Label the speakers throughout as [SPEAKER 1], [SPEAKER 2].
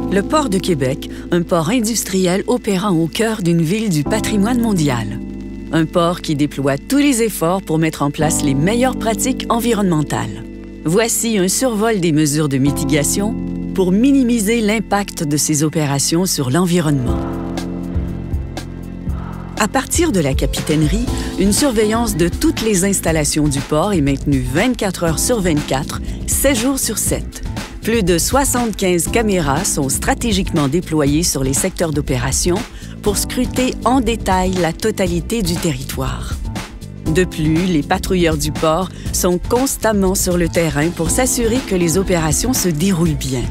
[SPEAKER 1] Le port de Québec, un port industriel opérant au cœur d'une ville du patrimoine mondial. Un port qui déploie tous les efforts pour mettre en place les meilleures pratiques environnementales. Voici un survol des mesures de mitigation pour minimiser l'impact de ces opérations sur l'environnement. À partir de la capitainerie, une surveillance de toutes les installations du port est maintenue 24 heures sur 24, 7 jours sur 7. Plus de 75 caméras sont stratégiquement déployées sur les secteurs d'opération pour scruter en détail la totalité du territoire. De plus, les patrouilleurs du port sont constamment sur le terrain pour s'assurer que les opérations se déroulent bien.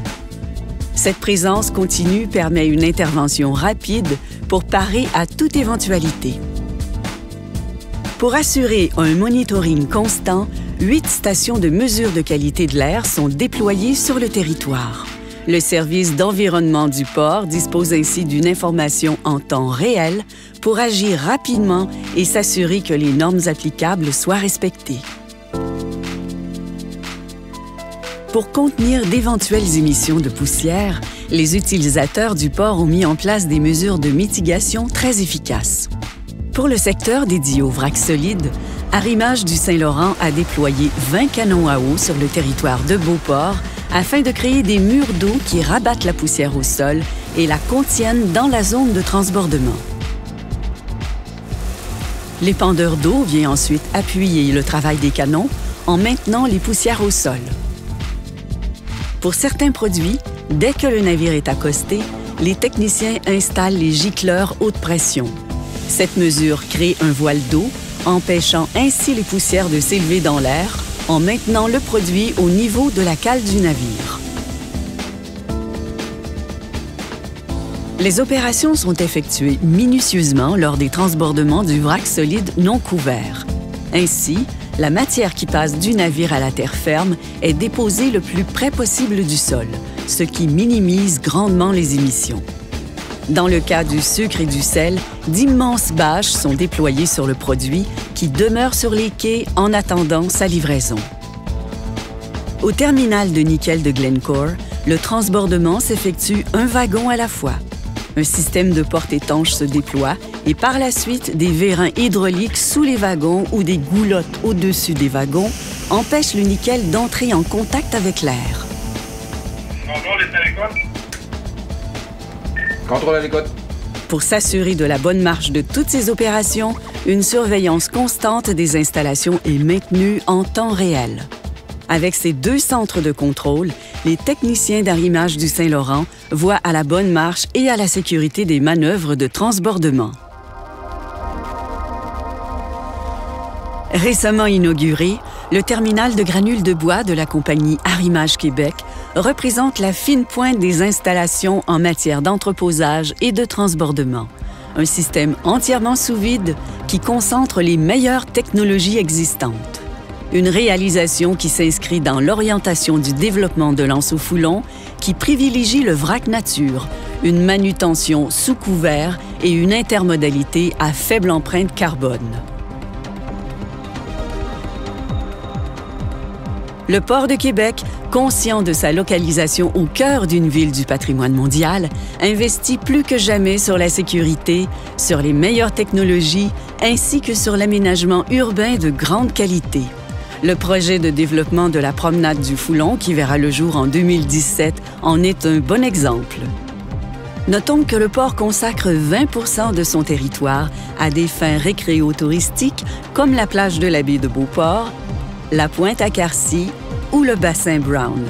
[SPEAKER 1] Cette présence continue permet une intervention rapide pour parer à toute éventualité. Pour assurer un monitoring constant, 8 stations de mesure de qualité de l'air sont déployées sur le territoire. Le service d'environnement du port dispose ainsi d'une information en temps réel pour agir rapidement et s'assurer que les normes applicables soient respectées. Pour contenir d'éventuelles émissions de poussière, les utilisateurs du port ont mis en place des mesures de mitigation très efficaces. Pour le secteur dédié au vrac solide, Arrimage du Saint-Laurent a déployé 20 canons à eau sur le territoire de Beauport afin de créer des murs d'eau qui rabattent la poussière au sol et la contiennent dans la zone de transbordement. L'épandeur d'eau vient ensuite appuyer le travail des canons en maintenant les poussières au sol. Pour certains produits, dès que le navire est accosté, les techniciens installent les gicleurs haute pression. Cette mesure crée un voile d'eau, empêchant ainsi les poussières de s'élever dans l'air en maintenant le produit au niveau de la cale du navire. Les opérations sont effectuées minutieusement lors des transbordements du vrac solide non couvert. Ainsi, la matière qui passe du navire à la terre ferme est déposée le plus près possible du sol, ce qui minimise grandement les émissions. Dans le cas du sucre et du sel, d'immenses bâches sont déployées sur le produit qui demeure sur les quais en attendant sa livraison. Au terminal de nickel de Glencore, le transbordement s'effectue un wagon à la fois. Un système de porte étanche se déploie et par la suite, des vérins hydrauliques sous les wagons ou des goulottes au-dessus des wagons empêchent le nickel d'entrer en contact avec l'air.
[SPEAKER 2] Contrôle à l'écoute.
[SPEAKER 1] Pour s'assurer de la bonne marche de toutes ces opérations, une surveillance constante des installations est maintenue en temps réel. Avec ces 2 centres de contrôle, les techniciens d'Arrimage du Saint-Laurent voient à la bonne marche et à la sécurité des manœuvres de transbordement. Récemment inauguré, le terminal de granules de bois de la compagnie Arrimage Québec représente la fine pointe des installations en matière d'entreposage et de transbordement. Un système entièrement sous vide qui concentre les meilleures technologies existantes. Une réalisation qui s'inscrit dans l'orientation du développement de l'Anse-au-Foulon qui privilégie le vrac nature, une manutention sous couvert et une intermodalité à faible empreinte carbone. Le port de Québec, conscient de sa localisation au cœur d'une ville du patrimoine mondial, investit plus que jamais sur la sécurité, sur les meilleures technologies ainsi que sur l'aménagement urbain de grande qualité. Le projet de développement de la promenade du Foulon, qui verra le jour en 2017, en est un bon exemple. Notons que le port consacre 20% de son territoire à des fins récréo-touristiques comme la plage de la baie de Beauport, la pointe à Carcy ou le bassin Brown.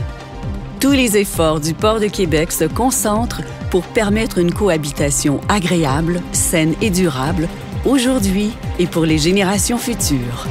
[SPEAKER 1] Tous les efforts du port de Québec se concentrent pour permettre une cohabitation agréable, saine et durable, aujourd'hui et pour les générations futures.